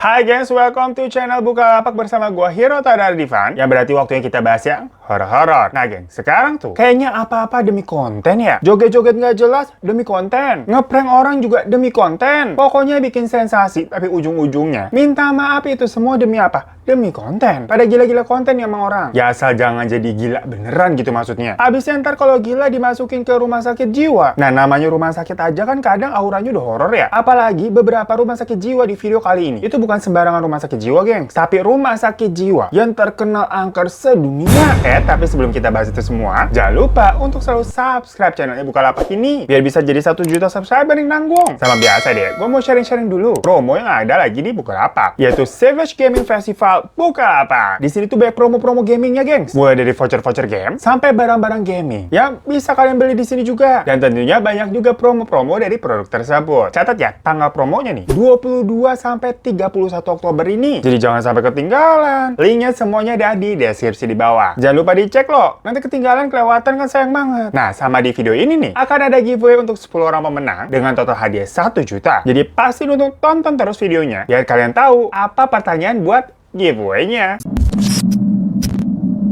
Hai guys, welcome to channel Bukalapak bersama gua Hiro Tadardivan. Yang berarti waktunya kita bahas yang horor-horor. Nah geng, sekarang tuh kayaknya apa-apa demi konten ya. Joget-joget nggak jelas demi konten. Ngeprank orang juga demi konten. Pokoknya bikin sensasi, tapi ujung-ujungnya minta maaf itu semua demi apa? Demi konten. Pada gila-gila konten ya emang orang. Ya asal jangan jadi gila beneran gitu maksudnya. Habisnya ntar kalau gila dimasukin ke rumah sakit jiwa. Nah namanya rumah sakit aja kan kadang auranya udah horor ya. Apalagi beberapa rumah sakit jiwa di video kali ini. Itu bukan sembarangan rumah sakit jiwa, gengs. Tapi rumah sakit jiwa yang terkenal angker sedunia. Tapi sebelum kita bahas itu semua, jangan lupa untuk selalu subscribe channelnya Bukalapak ini. Biar bisa jadi 1 juta subscriber yang nanggung. Sama biasa deh, gue mau sharing-sharing dulu promo yang ada lagi di Bukalapak. Yaitu Savage Gaming Festival Bukalapak. Di sini tuh banyak promo-promo gamingnya, gengs. Mulai dari voucher-voucher game, sampai barang-barang gaming. Yang bisa kalian beli di sini juga. Dan tentunya banyak juga promo-promo dari produk tersebut. Catat ya, tanggal promonya nih, 22 sampai 31 Oktober ini. Jadi jangan sampai ketinggalan. Linknya semuanya ada di deskripsi di bawah. Jangan lupa dicek loh. Nanti ketinggalan kelewatan kan sayang banget. Nah, sama di video ini nih, akan ada giveaway untuk 10 orang pemenang dengan total hadiah 1 juta. Jadi pasti untuk tonton terus videonya. Biar kalian tahu apa pertanyaan buat giveaway-nya.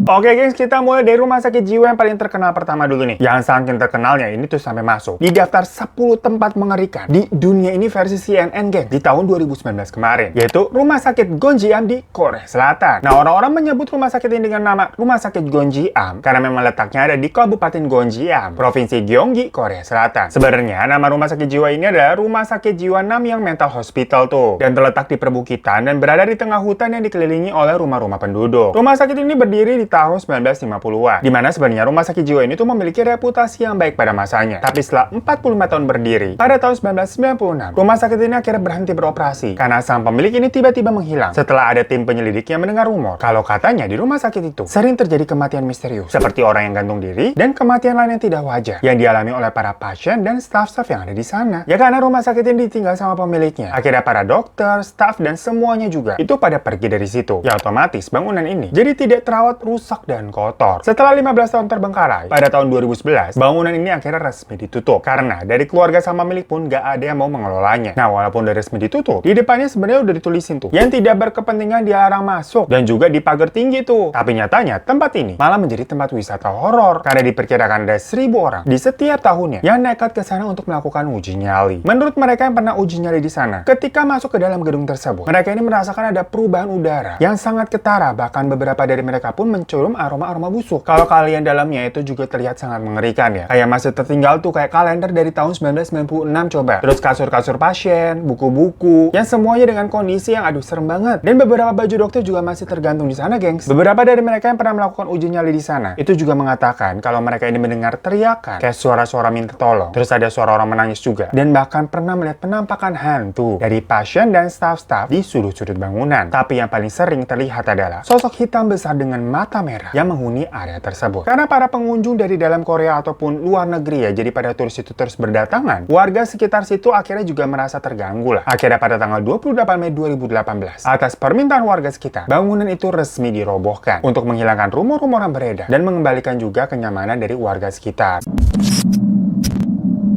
Oke gengs, kita mulai dari rumah sakit jiwa yang paling terkenal pertama dulu nih. Yang saking terkenalnya ini tuh sampai masuk di daftar 10 tempat mengerikan di dunia ini versi CNN geng di tahun 2019 kemarin. Yaitu Rumah Sakit Gonjiam di Korea Selatan. Nah orang-orang menyebut rumah sakit ini dengan nama Rumah Sakit Gonjiam karena memang letaknya ada di Kabupaten Gonjiam, Provinsi Gyeonggi, Korea Selatan. Sebenarnya nama rumah sakit jiwa ini adalah Rumah Sakit Jiwa Namyang Mental Hospital tuh. Dan terletak di perbukitan dan berada di tengah hutan yang dikelilingi oleh rumah-rumah penduduk. Rumah sakit ini berdiri di tahun 1950-an, dimana sebenarnya rumah sakit jiwa ini tuh memiliki reputasi yang baik pada masanya. Tapi setelah 45 tahun berdiri, pada tahun 1996, rumah sakit ini akhirnya berhenti beroperasi karena sang pemilik ini tiba-tiba menghilang. Setelah ada tim penyelidik yang mendengar rumor kalau katanya di rumah sakit itu sering terjadi kematian misterius, seperti orang yang gantung diri dan kematian lain yang tidak wajar yang dialami oleh para pasien dan staf-staf yang ada di sana. Ya karena rumah sakit ini ditinggal sama pemiliknya, akhirnya para dokter, staf dan semuanya juga itu pada pergi dari situ. Ya otomatis bangunan ini jadi tidak terawat, rusak dan kotor. Setelah 15 tahun terbengkalai, pada tahun 2011, bangunan ini akhirnya resmi ditutup. Karena dari keluarga sama milik pun gak ada yang mau mengelolanya. Nah, walaupun udah resmi ditutup, di depannya sebenarnya udah ditulisin tuh, yang tidak berkepentingan dilarang masuk, dan juga di pagar tinggi tuh. Tapi nyatanya, tempat ini malah menjadi tempat wisata horor, karena diperkirakan ada 1000 orang di setiap tahunnya yang nekat ke sana untuk melakukan uji nyali. Menurut mereka yang pernah uji nyali di sana, ketika masuk ke dalam gedung tersebut, mereka ini merasakan ada perubahan udara yang sangat ketara, bahkan beberapa dari mereka pun mencium aroma busuk. Kalau kalian dalamnya itu juga terlihat sangat mengerikan ya. Kayak masih tertinggal tuh kayak kalender dari tahun 1996 coba. Terus kasur-kasur pasien, buku-buku, yang semuanya dengan kondisi yang aduh serem banget. Dan beberapa baju dokter juga masih tergantung di sana, gengs. Beberapa dari mereka yang pernah melakukan uji nyali di sana itu juga mengatakan kalau mereka ini mendengar teriakan kayak suara-suara minta tolong. Terus ada suara orang menangis juga. Dan bahkan pernah melihat penampakan hantu dari pasien dan staf-staf di sudut-sudut bangunan. Tapi yang paling sering terlihat adalah sosok hitam besar dengan mata merah yang menghuni area tersebut. Karena para pengunjung dari dalam Korea ataupun luar negeri ya, jadi pada turis itu terus berdatangan, warga sekitar situ akhirnya juga merasa terganggu lah. Akhirnya pada tanggal 28 Mei 2018, atas permintaan warga sekitar, bangunan itu resmi dirobohkan untuk menghilangkan rumor-rumor yang beredar dan mengembalikan juga kenyamanan dari warga sekitar.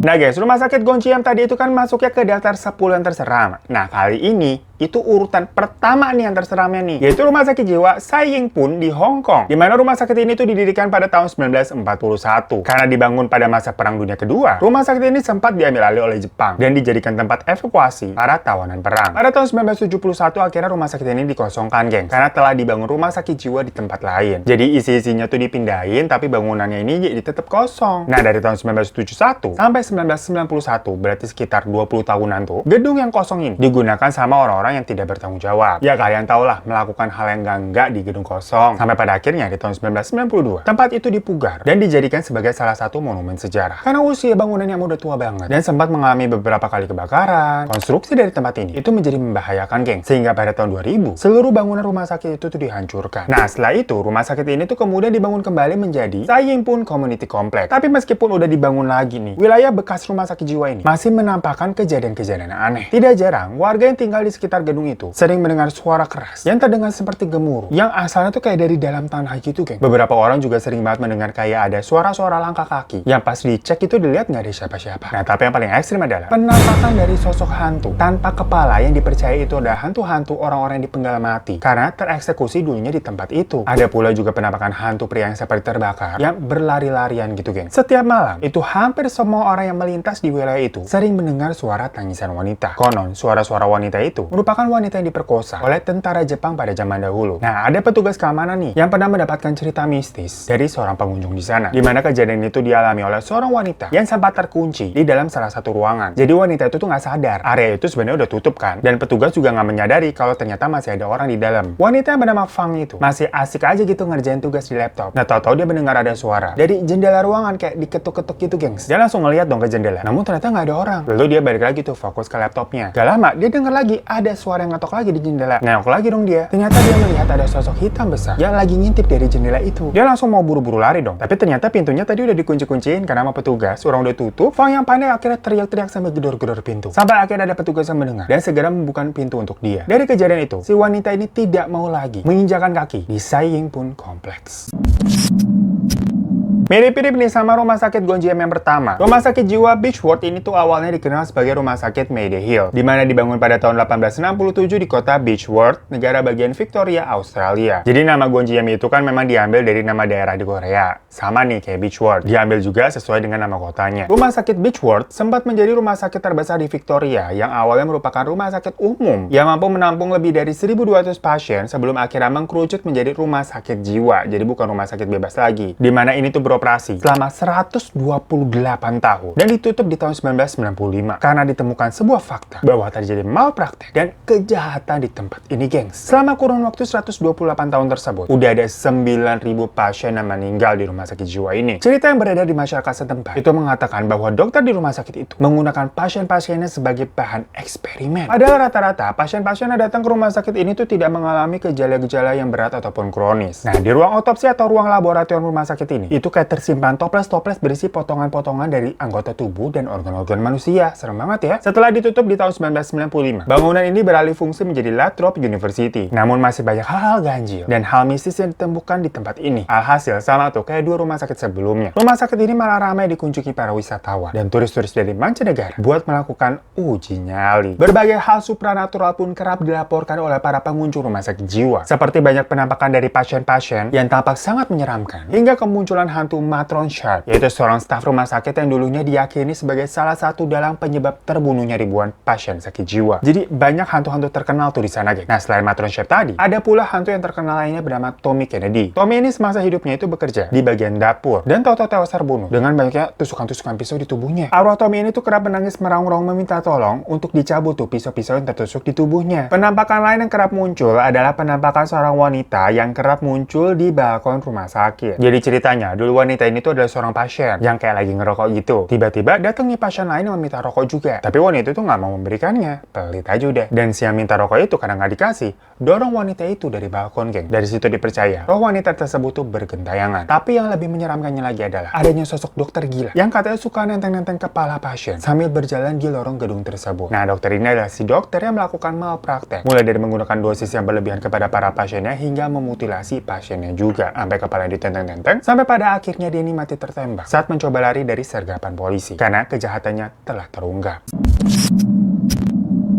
Nah guys, rumah sakit Gonjiam tadi itu kan masuknya ke daftar 10 yang terseram. Nah kali ini itu urutan pertama nih yang terseramnya nih, yaitu rumah sakit jiwa Saiyingpun di Hong Kong. Di mana rumah sakit ini tuh didirikan pada tahun 1941. Karena dibangun pada masa Perang Dunia Kedua, rumah sakit ini sempat diambil alih oleh Jepang dan dijadikan tempat evakuasi para tawanan perang. Pada tahun 1971 akhirnya rumah sakit ini dikosongkan, geng, karena telah dibangun rumah sakit jiwa di tempat lain. Jadi isi-isinya tuh dipindahin, tapi bangunannya ini jadi tetap kosong. Nah dari tahun 1971 sampai 1991, berarti sekitar 20 tahunan tuh, gedung yang kosong ini digunakan sama orang-orang yang tidak bertanggung jawab. Ya kalian tau lah, melakukan hal yang enggak di gedung kosong. Sampai pada akhirnya di tahun 1992, tempat itu dipugar dan dijadikan sebagai salah satu monumen sejarah. Karena usia bangunannya udah tua banget dan sempat mengalami beberapa kali kebakaran. Konstruksi dari tempat ini itu menjadi membahayakan, geng. Sehingga pada tahun 2000, seluruh bangunan rumah sakit itu tuh dihancurkan. Nah setelah itu, rumah sakit ini tuh kemudian dibangun kembali menjadi Saiyingpun Community Complex. Tapi meskipun udah dibangun lagi nih, wilayah bekas rumah sakit jiwa ini masih menampakkan kejadian-kejadian aneh. Tidak jarang, warga yang tinggal di sekitar sekitar gedung itu sering mendengar suara keras yang terdengar seperti gemuruh yang asalnya tuh kayak dari dalam tanah gitu, geng. Beberapa orang juga sering banget mendengar kayak ada suara-suara langkah kaki yang pas dicek itu dilihat nggak ada siapa-siapa. Nah, tapi yang paling ekstrim adalah penampakan dari sosok hantu tanpa kepala yang dipercaya itu adalah hantu-hantu orang-orang yang dipenggal mati karena tereksekusi dulunya di tempat itu. Ada pula juga penampakan hantu pria yang seperti terbakar yang berlari-larian gitu, geng. Setiap malam, itu hampir semua orang yang melintas di wilayah itu sering mendengar suara tangisan wanita. Konon, suara-suara wanita itu merupakan wanita yang diperkosa oleh tentara Jepang pada zaman dahulu. Nah, ada petugas keamanan nih yang pernah mendapatkan cerita mistis dari seorang pengunjung di sana, di mana kejadian itu dialami oleh seorang wanita yang sempat terkunci di dalam salah satu ruangan. Jadi wanita itu tuh nggak sadar, area itu sebenarnya udah tutup kan, dan petugas juga nggak menyadari kalau ternyata masih ada orang di dalam. Wanita yang bernama Fang itu masih asik aja gitu ngerjain tugas di laptop. Nah, tahu-tahu dia mendengar ada suara dari jendela ruangan kayak diketuk-ketuk gitu, gengs. Dia langsung ngeliat dong ke jendela, namun ternyata nggak ada orang. Lalu dia balik lagi tuh fokus ke laptopnya. Gak lama, dia dengar lagi ada suara yang ngetok lagi di jendela. Nengok lagi dong dia. Ternyata dia melihat ada sosok hitam besar yang lagi ngintip dari jendela itu. Dia langsung mau buru-buru lari dong. Tapi ternyata pintunya tadi udah dikunci-kunciin karena sama petugas. Orang udah tutup. Fang yang pandai akhirnya teriak-teriak sambil gedor-gedor pintu. Sampai akhirnya ada petugas yang mendengar dan segera membuka pintu untuk dia. Dari kejadian itu, si wanita ini tidak mau lagi menginjakan kaki di Sai Ying Pun Kompleks. Mirip-mirip nih sama rumah sakit Gonjiam yang pertama. Rumah sakit jiwa Beechworth ini tuh awalnya dikenal sebagai rumah sakit Meadowhall, di mana dibangun pada tahun 1867 di kota Beechworth, negara bagian Victoria, Australia. Jadi nama Gonjiam itu kan memang diambil dari nama daerah di Korea. Sama nih kayak Beechworth. Diambil juga sesuai dengan nama kotanya. Rumah sakit Beechworth sempat menjadi rumah sakit terbesar di Victoria yang awalnya merupakan rumah sakit umum yang mampu menampung lebih dari 1.200 pasien sebelum akhirnya mengkerucut menjadi rumah sakit jiwa. Jadi bukan rumah sakit bebas lagi. Di mana ini tuh beroperasi selama 128 tahun dan ditutup di tahun 1995 karena ditemukan sebuah fakta bahwa terjadi malpraktek dan kejahatan di tempat ini, gengs. Selama kurun waktu 128 tahun tersebut, udah ada 9.000 pasien yang meninggal di rumah sakit jiwa ini. Cerita yang beredar di masyarakat setempat itu mengatakan bahwa dokter di rumah sakit itu menggunakan pasien-pasiennya sebagai bahan eksperimen. Padahal rata-rata pasien-pasien yang datang ke rumah sakit ini tuh tidak mengalami gejala-gejala yang berat ataupun kronis. Nah, di ruang otopsi atau ruang laboratorium rumah sakit ini, itu kayak tersimpan toples-toples berisi potongan-potongan dari anggota tubuh dan organ-organ manusia. Serem banget ya. Setelah ditutup di tahun 1995, bangunan ini beralih fungsi menjadi Lathrop University. Namun masih banyak hal-hal ganjil dan hal mistis yang ditemukan di tempat ini. Alhasil sama tuh kayak dua rumah sakit sebelumnya. Rumah sakit ini malah ramai dikunjungi para wisatawan dan turis-turis dari mancanegara buat melakukan uji nyali. Berbagai hal supranatural pun kerap dilaporkan oleh para pengunjung rumah sakit jiwa. Seperti banyak penampakan dari pasien-pasien yang tampak sangat menyeramkan, hingga kemunculan hantu Matron Sharp, yaitu seorang staf rumah sakit yang dulunya diyakini sebagai salah satu dalang penyebab terbunuhnya ribuan pasien sakit jiwa. Jadi banyak hantu-hantu terkenal tuh di sana, geng. Nah, selain Matron Sharp tadi, ada pula hantu yang terkenal lainnya bernama Tommy Kennedy. Tommy ini semasa hidupnya itu bekerja di bagian dapur dan tahu-tahu tewas terbunuh dengan banyaknya tusukan-tusukan pisau di tubuhnya. Arwah Tommy ini tuh kerap menangis meraung-raung meminta tolong untuk dicabut tuh pisau-pisau yang tertusuk di tubuhnya. Penampakan lain yang kerap muncul adalah penampakan seorang wanita yang kerap muncul di balkon rumah sakit. Jadi ceritanya, dulu wanita ini tuh adalah seorang pasien yang kayak lagi ngerokok gitu. Tiba-tiba datang nih pasien lain yang meminta rokok juga. Tapi wanita itu nggak mau memberikannya. Pelit aja udah. Dan si yang minta rokok itu karena nggak dikasih, dorong wanita itu dari balkon, geng. Dari situ dipercaya roh wanita tersebut tuh bergentayangan. Tapi yang lebih menyeramkannya lagi adalah adanya sosok dokter gila yang katanya suka nenteng-nenteng kepala pasien sambil berjalan di lorong gedung tersebut. Nah, dokter ini adalah si dokter yang melakukan malpraktek. Mulai dari menggunakan dosis yang berlebihan kepada para pasiennya hingga memutilasi pasiennya juga. Sampai kepala ditenteng-tenteng, sampai pada akhirnya dia ini mati tertembak saat mencoba lari dari sergapan polisi karena kejahatannya telah terungkap.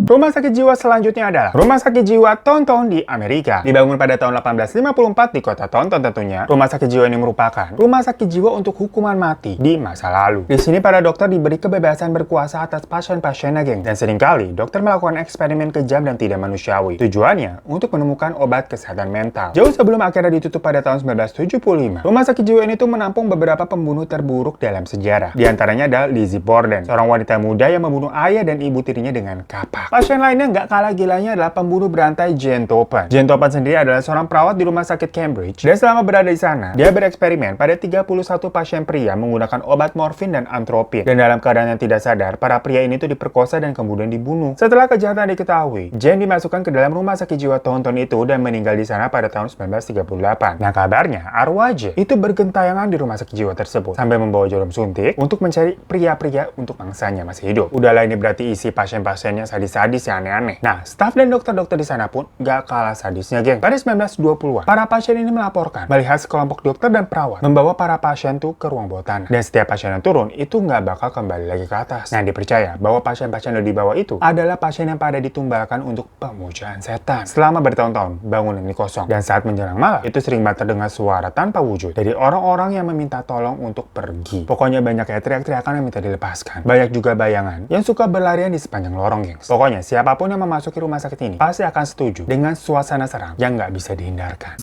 Rumah sakit jiwa selanjutnya adalah Rumah Sakit Jiwa Taunton di Amerika. Dibangun pada tahun 1854 di kota Taunton tentunya, rumah sakit jiwa ini merupakan rumah sakit jiwa untuk hukuman mati di masa lalu. Di sini para dokter diberi kebebasan berkuasa atas pasien-pasiennya, geng. Dan seringkali dokter melakukan eksperimen kejam dan tidak manusiawi. Tujuannya untuk menemukan obat kesehatan mental. Jauh sebelum akhirnya ditutup pada tahun 1975, rumah sakit jiwa ini tuh menampung beberapa pembunuh terburuk dalam sejarah. Di antaranya adalah Lizzie Borden, seorang wanita muda yang membunuh ayah dan ibu tirinya dengan kapak. Pasien lainnya nggak kalah gilanya adalah pembunuh berantai Jane Topan. Jane Topan sendiri adalah seorang perawat di rumah sakit Cambridge, dan selama berada di sana, dia bereksperimen pada 31 pasien pria menggunakan obat morfin dan antropin. Dan dalam keadaan yang tidak sadar, para pria ini tuh diperkosa dan kemudian dibunuh. Setelah kejahatan diketahui, Jane dimasukkan ke dalam rumah sakit jiwa Taunton itu dan meninggal di sana pada tahun 1938. Nah, kabarnya arwah Jane itu bergentayangan di rumah sakit jiwa tersebut sampai membawa jarum suntik untuk mencari pria-pria untuk mangsanya masih hidup. Udahlah, ini berarti isi pasien-pasiennya sadis-sadis sadis yang aneh-aneh. Nah, staf dan dokter-dokter di sana pun gak kalah sadisnya, geng. Pada 1920-an, para pasien ini melaporkan melihat sekelompok dokter dan perawat membawa para pasien tuh ke ruang bawah tanah. Dan setiap pasien yang turun itu nggak bakal kembali lagi ke atas. Nah, dipercaya bahwa pasien-pasien yang di bawah itu adalah pasien yang pada ditumbalkan untuk pemujaan setan. Selama bertahun-tahun, bangunan ini kosong. Dan saat menjelang malam, itu sering banget terdengar suara tanpa wujud dari orang-orang yang meminta tolong untuk pergi. Pokoknya banyak kayak teriak-teriakan yang minta dilepaskan. Banyak juga bayangan yang suka berlarian di sepanjang lorong, gengs. Pokoknya siapapun yang memasuki rumah sakit ini pasti akan setuju dengan suasana seram yang nggak bisa dihindarkan.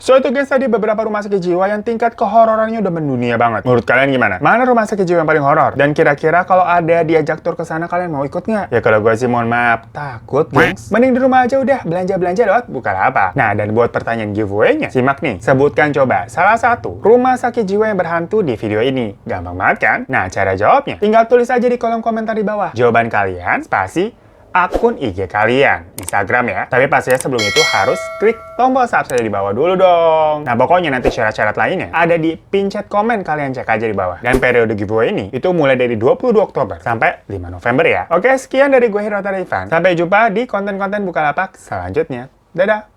So itu guys tadi beberapa rumah sakit jiwa yang tingkat kehororannya udah mendunia banget. Menurut kalian gimana? Mana rumah sakit jiwa yang paling horor? Dan kira-kira kalau ada diajak tur ke sana kalian mau ikut nggak? Ya kalau gue sih mohon maaf, takut gengs. Mending di rumah aja udah, belanja-belanja lewat Bukalapak. Nah dan buat pertanyaan giveaway-nya, simak nih. Sebutkan coba salah satu rumah sakit jiwa yang berhantu di video ini. Gampang banget kan? Nah cara jawabnya, tinggal tulis aja di kolom komentar di bawah. Jawaban kalian, spasi, akun IG kalian, Instagram ya. Tapi pastinya sebelum itu harus klik tombol subscribe di bawah dulu dong. Nah pokoknya nanti syarat-syarat lainnya ada di pin chat komen, kalian cek aja di bawah. Dan periode giveaway ini itu mulai dari 22 Oktober sampai 5 November ya. Oke, sekian dari gue Hirota Ivan. Sampai jumpa di konten-konten Bukalapak selanjutnya. Dadah!